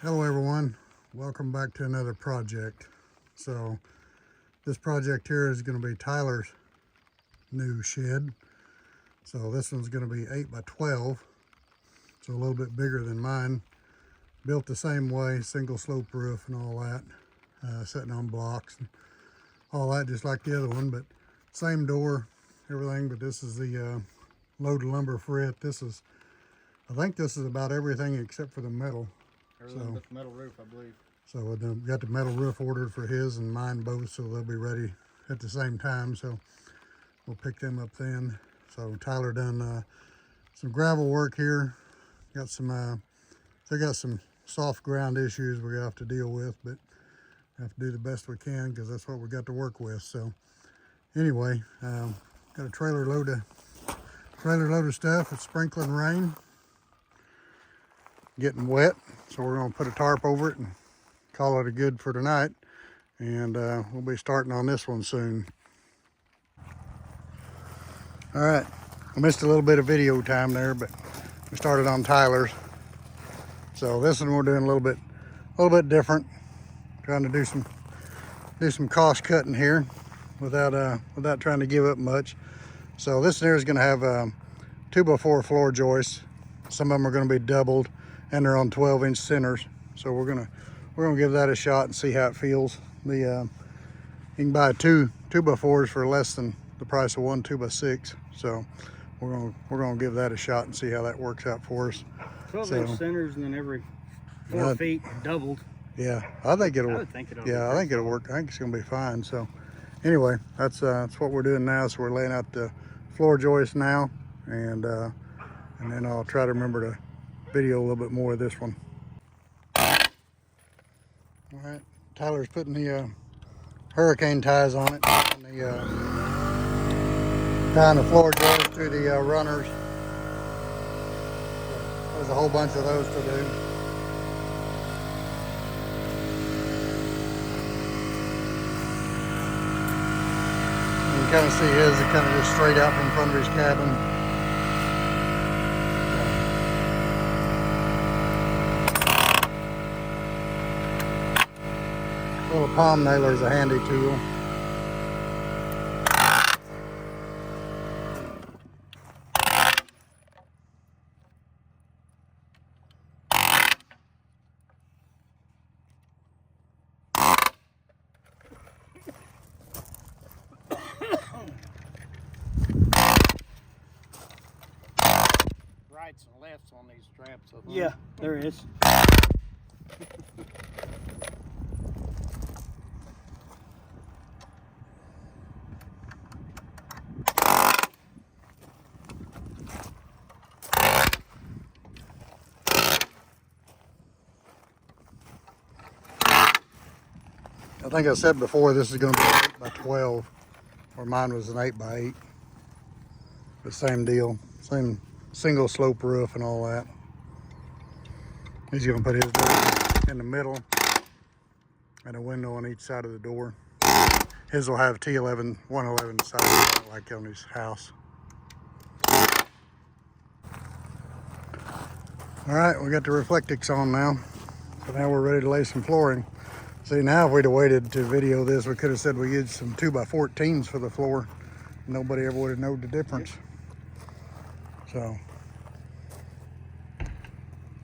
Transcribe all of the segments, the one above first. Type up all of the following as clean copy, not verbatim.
Hello everyone, welcome back to another project. So this project here is going to be Tyler's new shed. So this one's going to be 8 by 12, so a little bit bigger than mine. Built the same way, single slope roof and all that, sitting on blocks and all that, just like the other one, but same door, everything. But this is the load lumber for it. I think this is about everything except for the metal. Everything but the metal roof, I believe. So we got the metal roof ordered for his and mine both, so they'll be ready at the same time. So we'll pick them up then. So Tyler done some gravel work here. Got some, they got some soft ground issues we're gonna have to deal with, but have to do the best we can because that's what we got to work with. So anyway, got a trailer load of stuff. It's sprinkling rain, getting wet, so we're going to put a tarp over it and call it a good for tonight, and we'll be starting on this one soon. All right, I missed a little bit of video time there, but we started on Tyler's. So this one we're doing a little bit different, trying to do some cost cutting here without trying to give up much. So this here is going to have 2x4 floor joists. Some of them are going to be doubled, and they're on 12-inch centers. So we're gonna give that a shot and see how it feels. You can buy two 2x4s for less than the price of one 2x6. So we're gonna give that a shot and see how that works out for us. 12-inch centers, and then every 4 feet doubled. Yeah, I think it'll work. I think it'll work. I think it's gonna be fine. So anyway, that's what we're doing now. So we're laying out the floor joist now, and then I'll try to remember to video a little bit more of this one. All right, Tyler's putting the hurricane ties on it, and tying the floor joist through the runners. There's a whole bunch of those to do. You can kind of see his, it kind of just straight out from front of his cabin. Little palm nailer is a handy tool. Rights and lefts on these straps. Yeah, there is. I think I said before this is going to be 8 by 12, where mine was an 8 by 8. The same deal, same single slope roof and all that. He's going to put his door in the middle and a window on each side of the door. His will have T11, 111 siding like on his house. All right, we got the Reflectix on now. So now we're ready to lay some flooring. See, now if we'd have waited to video this, we could have said we used some 2x14s for the floor. Nobody ever would have known the difference. So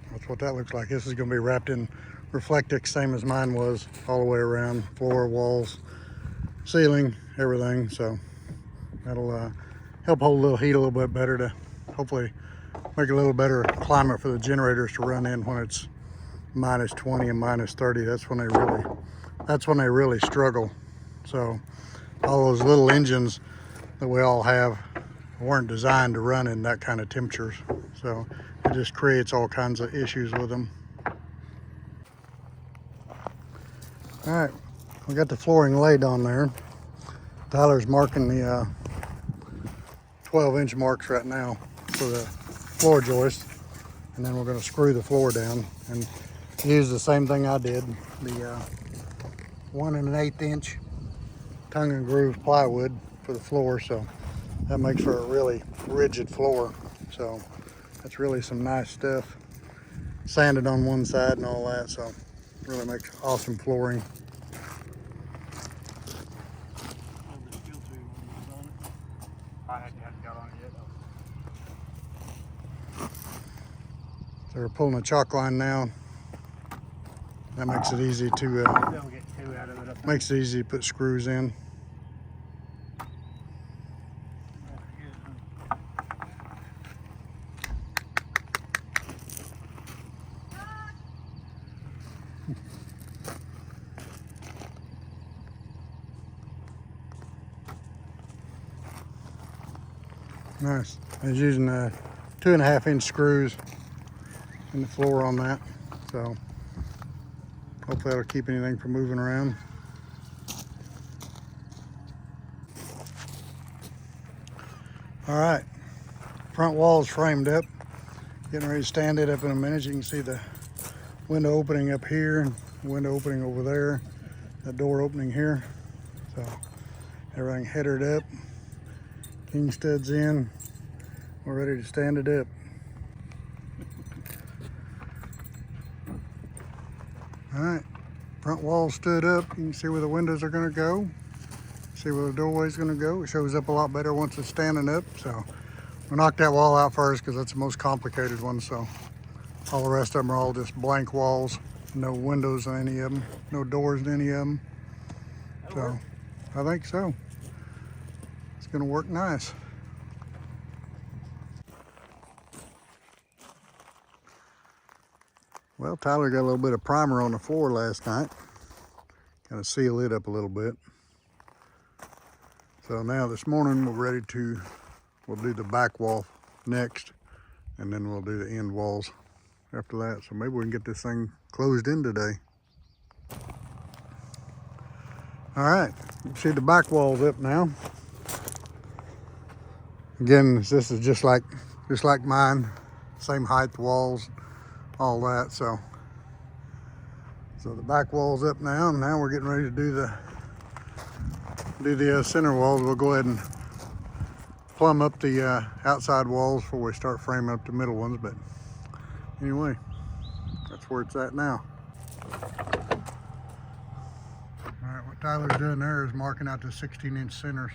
that's what that looks like. This is going to be wrapped in Reflectix, same as mine was, all the way around, floor, walls, ceiling, everything. So that'll help hold a little heat a little bit better to hopefully make a little better climate for the generators to run in when it's -20 and -30. That's when they really struggle. So all those little engines that we all have weren't designed to run in that kind of temperatures. So it just creates all kinds of issues with them. All right, we got the flooring laid on there. Tyler's marking the 12-inch marks right now for the floor joist, and then we're going to screw the floor down and use the same thing I did, the 1 1/8 inch tongue and groove plywood for the floor. So that makes for a really rigid floor. So that's really some nice stuff. sanded on one side and all that, so really makes awesome flooring. So we're pulling a chalk line now. That makes it easy to put screws in. Nice. I was using 2.5-inch screws in the floor on that, so hopefully that'll keep anything from moving around. All right, front wall's framed up. Getting ready to stand it up in a minute. You can see the window opening up here and window opening over there, the door opening here. So everything headered up, king studs in. We're ready to stand it up. All right, front wall stood up. You can see where the windows are gonna go. See where the doorway's gonna go. It shows up a lot better once it's standing up. So we'll knock that wall out first because that's the most complicated one. So all the rest of them are all just blank walls. No windows in any of them. No doors in any of them. So I think so. It's gonna work nice. Well, Tyler got a little bit of primer on the floor last night. Kind of seal it up a little bit. So now this morning we'll do the back wall next, and then we'll do the end walls after that. So maybe we can get this thing closed in today. All right, you can see the back wall's up now. Again, this is just like mine, same height walls, all that. So the back wall's up now, and now we're getting ready to do the center walls. We'll go ahead and plumb up the outside walls before we start framing up the middle ones. But anyway, that's where it's at now. All right, what Tyler's doing there is marking out the 16-inch centers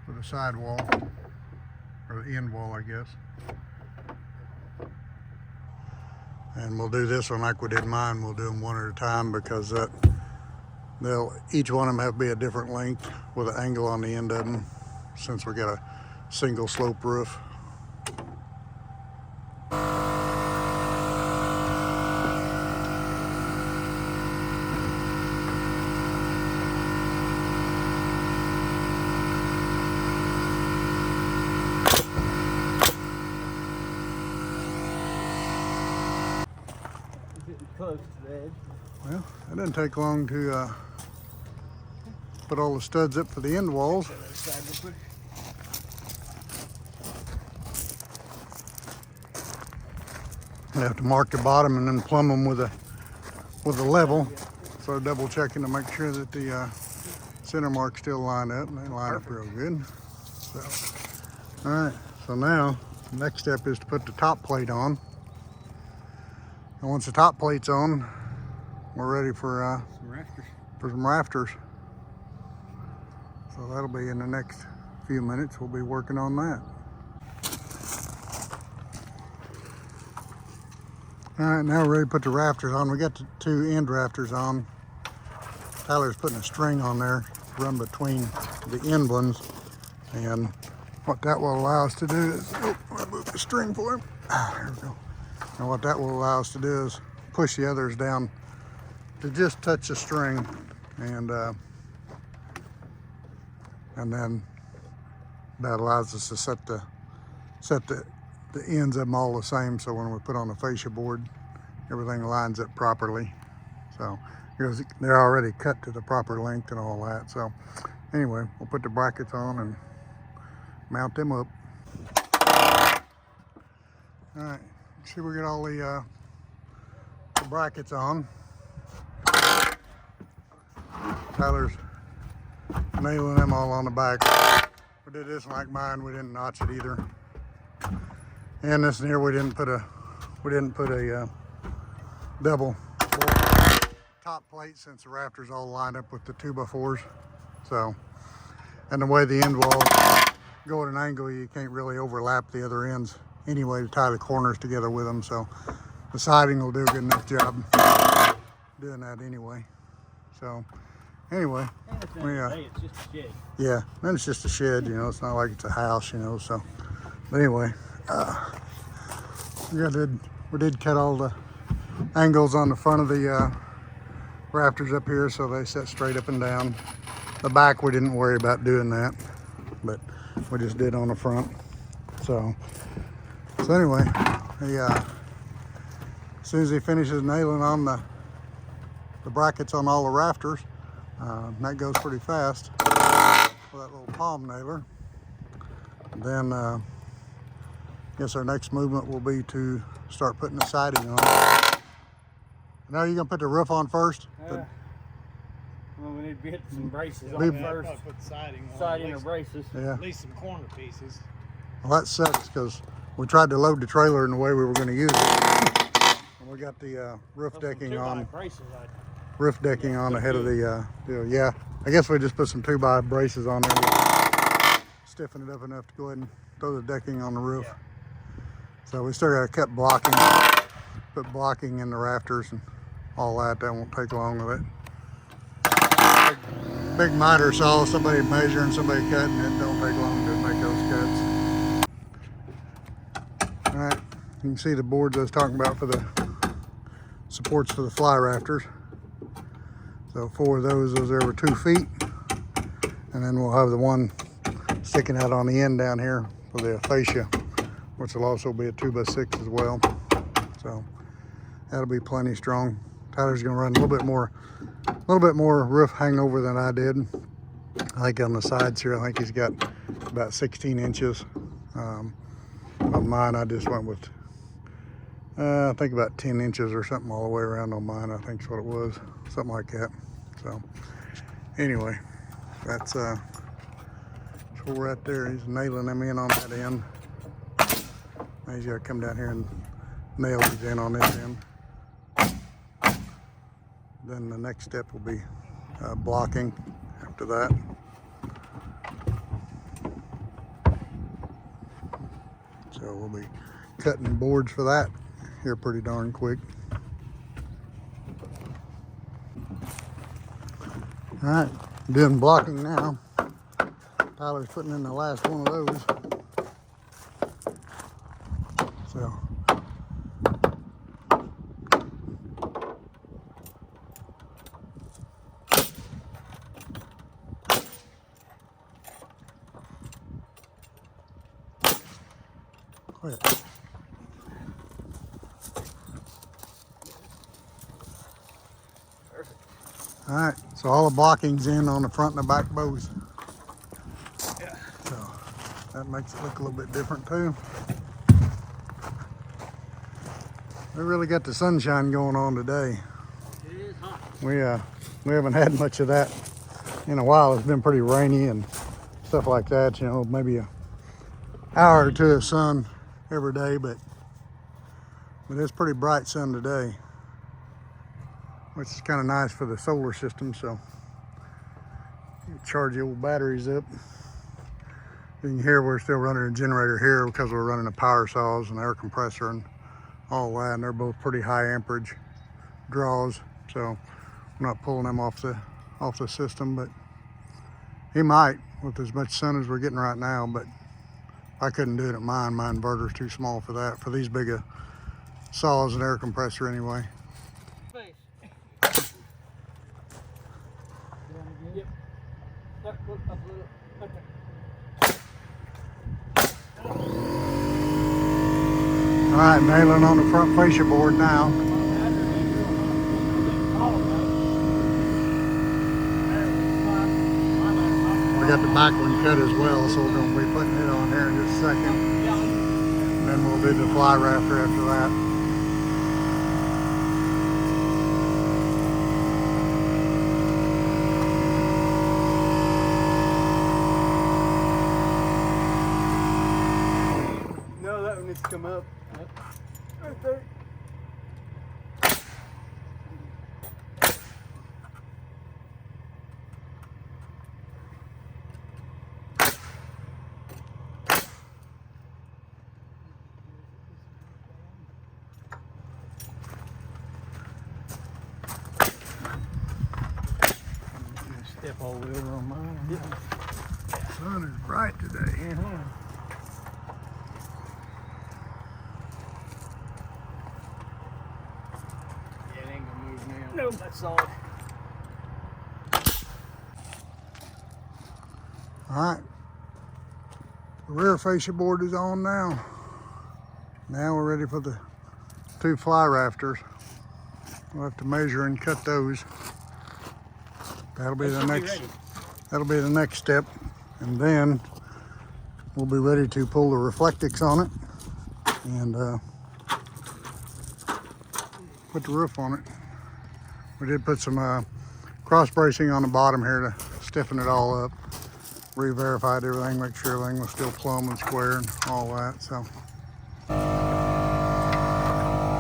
for the side wall, or the end wall, I guess. And we'll do this one like we did mine. We'll do them one at a time because each one of them have to be a different length with an angle on the end of them, since we got a single slope roof. Close to the edge. Well, it didn't take long to put all the studs up for the end walls. You have to mark the bottom and then plumb them with a level. So double checking to make sure that the center marks still line up, and they line up real good. So, all right, so now the next step is to put the top plate on. And once the top plate's on, we're ready for some rafters. So that'll be in the next few minutes. We'll be working on that. All right, now we're ready to put the rafters on. We got the 2 end rafters on. Tyler's putting a string on there to run between the end ones. And what that will allow us to do is, I'll move the string for him. There we go. And what that will allow us to do is push the others down to just touch the string, and then that allows us to set the ends of them all the same, so when we put on the fascia board, everything lines up properly. So because they're already cut to the proper length and all that. So anyway, we'll put the brackets on and mount them up. All right, see, we get all the brackets on. Tyler's nailing them all on the back. We did this like mine. We didn't notch it either. And this one here, we didn't put a we didn't put a double top plate since the rafters all lined up with the 2x4s. So, and the way the end walls go at an angle, you can't really overlap the other ends anyway to tie the corners together with them. So the siding will do a good enough job doing that anyway. So anyway, it's just a shed. yeah, then it's just a shed, you know, it's not like it's a house, you know, so. But anyway, we did cut all the angles on the front of the rafters up here so they set straight up and down. The back, we didn't worry about doing that, but we just did on the front. So anyway, as soon as he finishes nailing on the brackets on all the rafters, that goes pretty fast with that little palm nailer. Then I guess our next movement will be to start putting the siding on. Now you're gonna put the roof on first? Well, we need to get some braces on first. Put siding or braces. Yeah. At least some corner pieces. Well, that sucks because we tried to load the trailer in the way we were going to use it. And we got the roof decking on. Roof decking on ahead of the deal. Yeah, I guess we just put some 2x braces on there. Stiffen it up enough to go ahead and throw the decking on the roof. Yeah. So we still got to cut blocking, put blocking in the rafters and all that. That won't take long with it. Big miter saw, somebody measuring, somebody cutting it. Don't take long to make those cuts. All right, you can see the boards I was talking about for the supports for the fly rafters. So 4 of those there were 2 feet. And then we'll have the one sticking out on the end down here for the fascia, which will also be a 2x6 as well. So that'll be plenty strong. Tyler's gonna run a little bit more roof hangover than I did. I think on the sides here, I think he's got about 16 inches. On mine, I just went with, I think about 10 inches or something all the way around on mine, I think is what it was. Something like that. So anyway, that's where we're at there. He's nailing them in on that end. Now he's got to come down here and nail these in on this end. Then the next step will be blocking after that. So we'll be cutting boards for that here pretty darn quick. All right, doing blocking now. Tyler's putting in the last one of those. So. Quick. All right, so all the blocking's in on the front and the back bows. Yeah. So that makes it look a little bit different too. We really got the sunshine going on today. It is hot. We haven't had much of that in a while. It's been pretty rainy and stuff like that, you know, maybe an hour or 2 of sun every day, but it's pretty bright sun today, which is kind of nice for the solar system. So you charge the old batteries up. You can hear we're still running a generator here because we're running the power saws and air compressor and all that, and they're both pretty high amperage draws, so I'm not pulling them off the system, but he might with as much sun as we're getting right now. But I couldn't do it at mine. My inverter's too small for that, for these big saws and air compressor anyway. Yep. Up a little. Okay. All right, nailing on the front fascia board now. We got the back one cut as well, so we're going to be putting it on here in just a second. And then we'll do the fly rafter after that. No, that one needs to come up. Right there. step all over on mine. Yeah. Sun is bright today. Yeah, it ain't gonna move now. Nope, that's solid. All right, the rear fascia board is on now. Now we're ready for the 2 fly rafters. We'll have to measure and cut those. That'll be the next. That'll be the next step, and then we'll be ready to pull the reflectix on it and put the roof on it. We did put some cross bracing on the bottom here to stiffen it all up. Re-verified everything, make sure everything was still plumb and square and all that. So,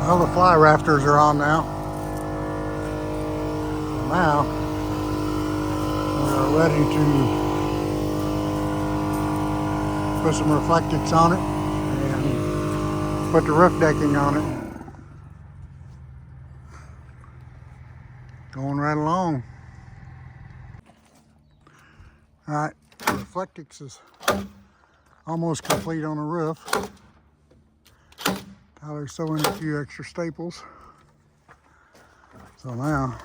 well, the fly rafters are on now. So now we're ready to put some reflectix on it and put the roof decking on it. Going right along. All right, the reflectix is almost complete on the roof. Tyler's sewing a few extra staples. So now,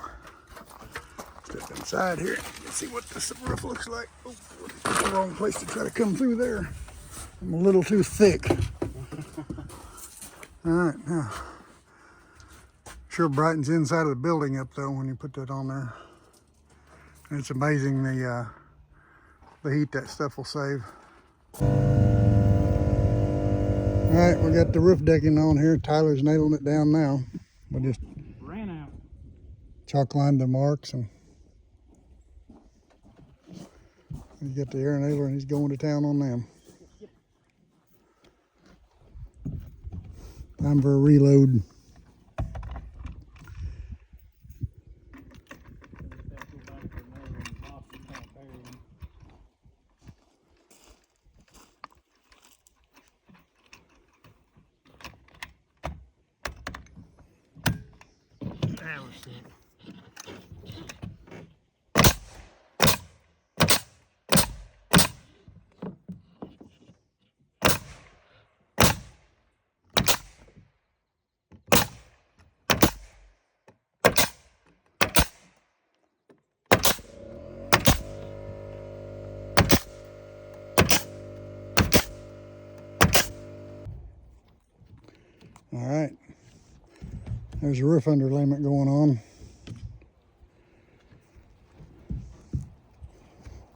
step inside here and see what this roof looks like. Oh, that's the wrong place to try to come through there. I'm a little too thick. All right, now, sure brightens the inside of the building up though when you put that on there. And it's amazing the heat that stuff will save. All right, we got the roof decking on here. Tyler's nailing it down now. We just Ran out. chalk lined the marks, and he's got the air nailer and he's going to town on them. Time for a reload. All right, there's a roof underlayment going on.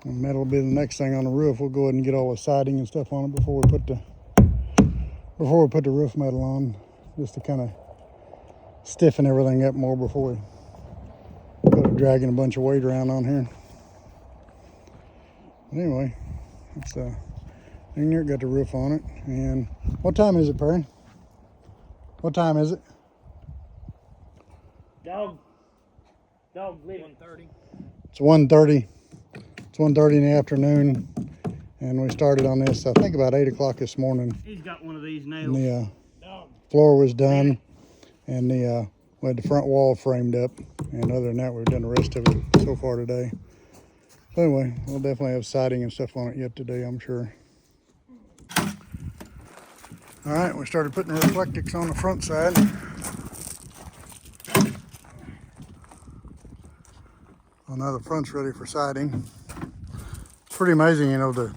And that'll be the next thing on the roof. We'll go ahead and get all the siding and stuff on it before we put the roof metal on, just to kind of stiffen everything up more before we go dragging a bunch of weight around on here. But anyway, it's thing there, got the roof on it. And what time is it, Perry? What time is it? Dog leaving 1:30. It's 1:30. It's 1:30 in the afternoon, and we started on this, I think, about 8 o'clock this morning. He's got one of these nails. And the floor was done, and we had the front wall framed up. And other than that, we've done the rest of it so far today. So anyway, we'll definitely have siding and stuff on it yet today, I'm sure. All right, we started putting the reflectix on the front side. Well, now the front's ready for siding. It's pretty amazing, you know, to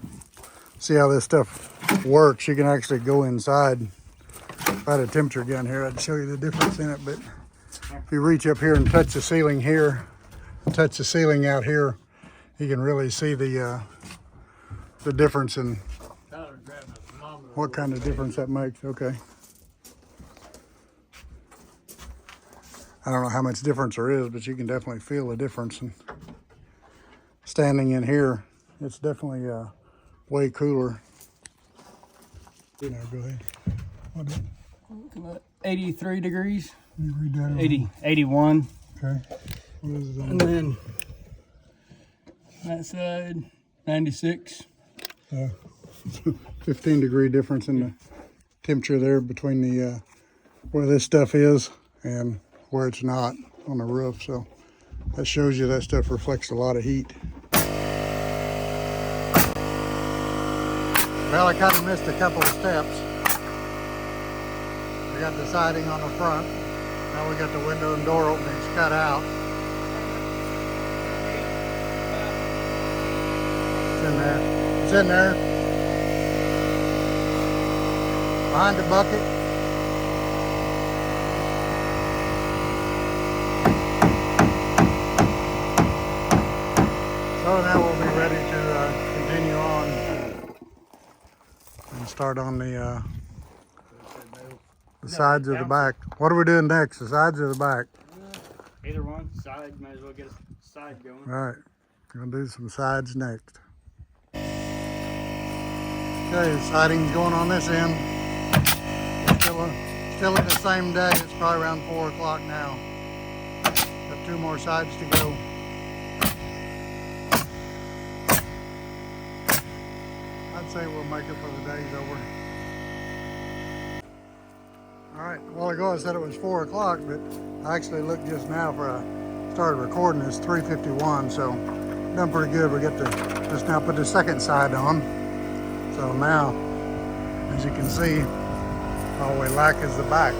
see how this stuff works. You can actually go inside. If I had a temperature gun here, I'd show you the difference in it. But if you reach up here and touch the ceiling here, touch the ceiling out here, you can really see the difference in what kind of difference that makes. Okay. I don't know how much difference there is, but you can definitely feel the difference. And standing in here, it's definitely way cooler. Now, go ahead. What is it? 83 degrees. You read that 80, 81. Okay. What is it on? And then that side, 96. 15-degree difference in the temperature there between the where this stuff is and where it's not on the roof. So that shows you that stuff reflects a lot of heat. Well, I kind of missed a couple of steps. We got the siding on the front. Now we got the window and door openings cut out. It's in there. It's in there. Behind the bucket. So now we'll be ready to continue on and start on the sides of the back. What are we doing next? The sides or the back? Either one. Side. Might as well get a side going. All right. Gonna do some sides next. Okay, the siding's going on this end. Still in the same day. It's probably around 4 o'clock now. Got 2 more sides to go. I'd say we'll make it for the day's over. All right, a while ago I said it was 4 o'clock, but I actually looked just now for I started recording. It's 3:51, so done pretty good. We get to just now put the second side on. So now, as you can see, all we lack is the back. So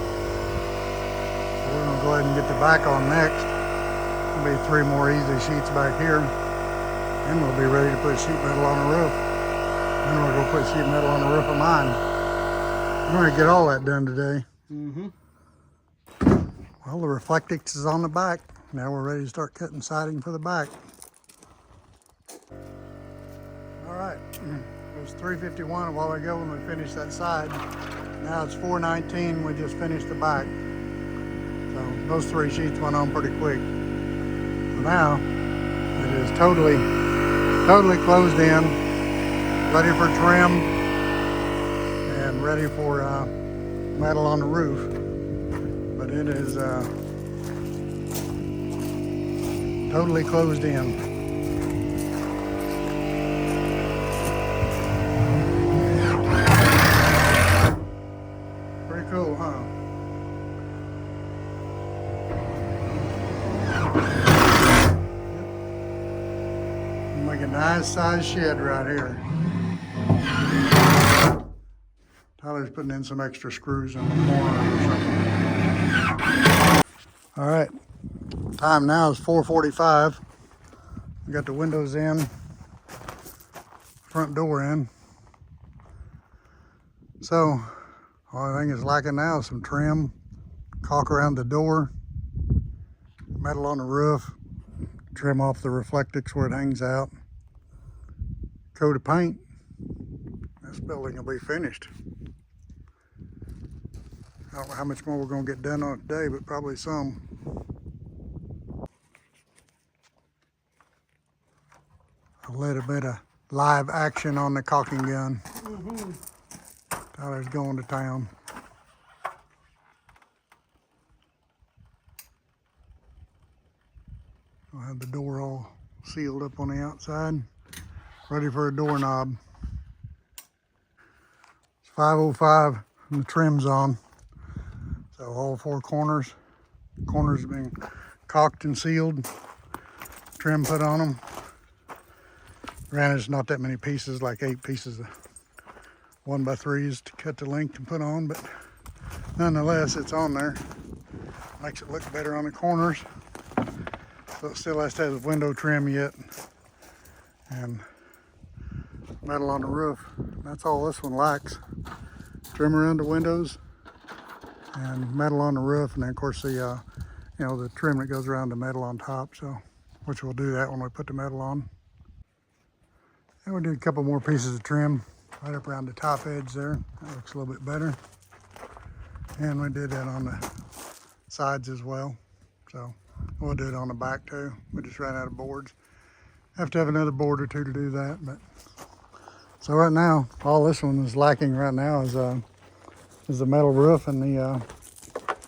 we're gonna go ahead and get the back on next. There'll be 3 more easy sheets back here. Then we'll be ready to put sheet metal on the roof. Then we'll go put sheet metal on the roof of mine. I'm gonna get all that done today. Well, the Reflectix is on the back. Now we're ready to start cutting siding for the back. All right, it was 3:51 a while ago when we finished that side. Now it's 4:19, we just finished the back. So those 3 sheets went on pretty quick. So now it is totally closed in, ready for trim, and ready for metal on the roof. But it is totally closed in. Pretty cool, huh? Make a nice size shed right here. Tyler's putting in some extra screws in the corner or something. All right, time now is 4:45. We got the windows in, front door in. So, only thing is lacking now is some trim, caulk around the door, metal on the roof, trim off the Reflectix where it hangs out, coat of paint. This building will be finished. I don't know how much more we're going to get done on it today, but probably some. A little bit of live action on the caulking gun. Tyler's going to town. I'll have the door all sealed up on the outside, ready for a doorknob. It's 5:05 and the trim's on. So all 4 corners have been caulked and sealed, trim put on them. Granted, it's not that many pieces, like 8 pieces of 1x3s to cut the length and put on, but nonetheless, it's on there. Makes it look better on the corners. So it still has to have window trim yet, and metal on the roof. That's all this one lacks. Trim around the windows and metal on the roof, and then of course the the trim that goes around the metal on top. So, which we'll do that when we put the metal on. And we did a couple more pieces of trim right up around the top edge there. That looks a little bit better. And we did that on the sides as well. So we'll do it on the back too. We just ran out of boards. Have to have another board or 2 to do that. But so right now, all this one is lacking right now is the metal roof and the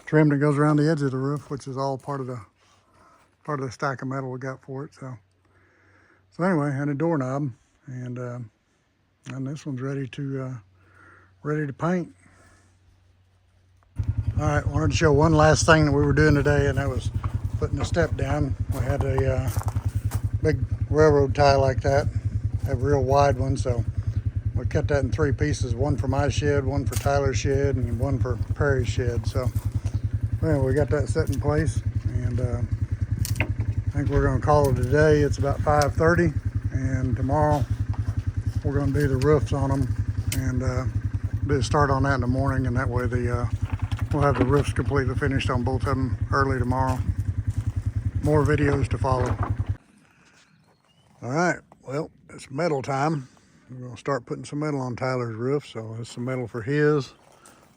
trim that goes around the edge of the roof, which is all part of the stack of metal we got for it. So anyway, and a doorknob, and this one's ready to paint. All right, wanted to show one last thing that we were doing today, and that was putting the step down. We had a big railroad tie like that, have a real wide one, so we cut that in 3 pieces, one for my shed, one for Tyler's shed, and one for Perry's shed. So well, we got that set in place, and I think we're going to call it a day. It's about 5:30, and tomorrow we're going to do the roofs on them and do a start on that in the morning, and that way we'll have the roofs completely finished on both of them early tomorrow. More videos to follow. All right, well, it's metal time. We're going to start putting some metal on Tyler's roof. So that's some metal for his,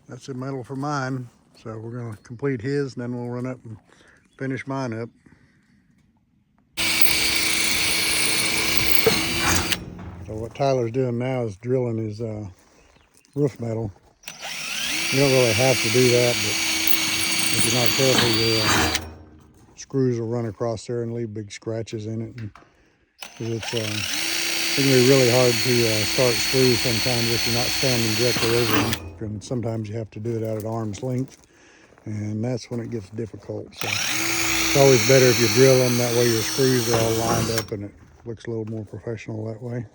that's some metal for mine. So we're going to complete his, and then we'll run up and finish mine up. So what Tyler's doing now is drilling his roof metal. You don't really have to do that, but if you're not careful, your screws will run across there and leave big scratches in it. And it can be really hard to start screws sometimes if you're not standing directly over them. And sometimes you have to do it out at arm's length, and that's when it gets difficult. So it's always better if you drill them. That way your screws are all lined up and it looks a little more professional that way.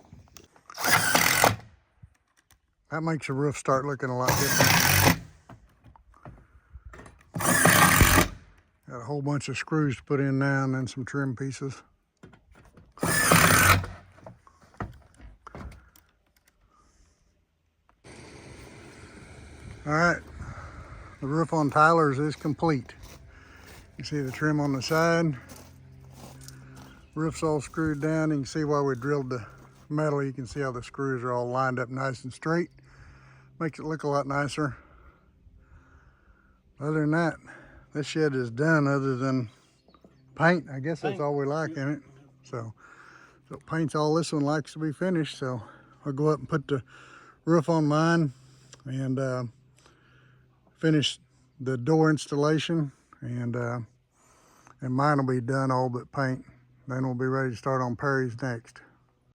That makes the roof start looking a lot different. Got a whole bunch of screws to put in now, and then some trim pieces. All right, the roof on Tyler's is complete. You see the trim on the side. Roof's all screwed down. You can see while we drilled the metal, you can see how the screws are all lined up nice and straight. Makes it look a lot nicer. Other than that, this shed is done other than paint. I guess that's all we like in it. So paint's all this one likes to be finished. So I'll go up and put the roof on mine and finish the door installation, and mine will be done all but paint. Then we'll be ready to start on Perry's next.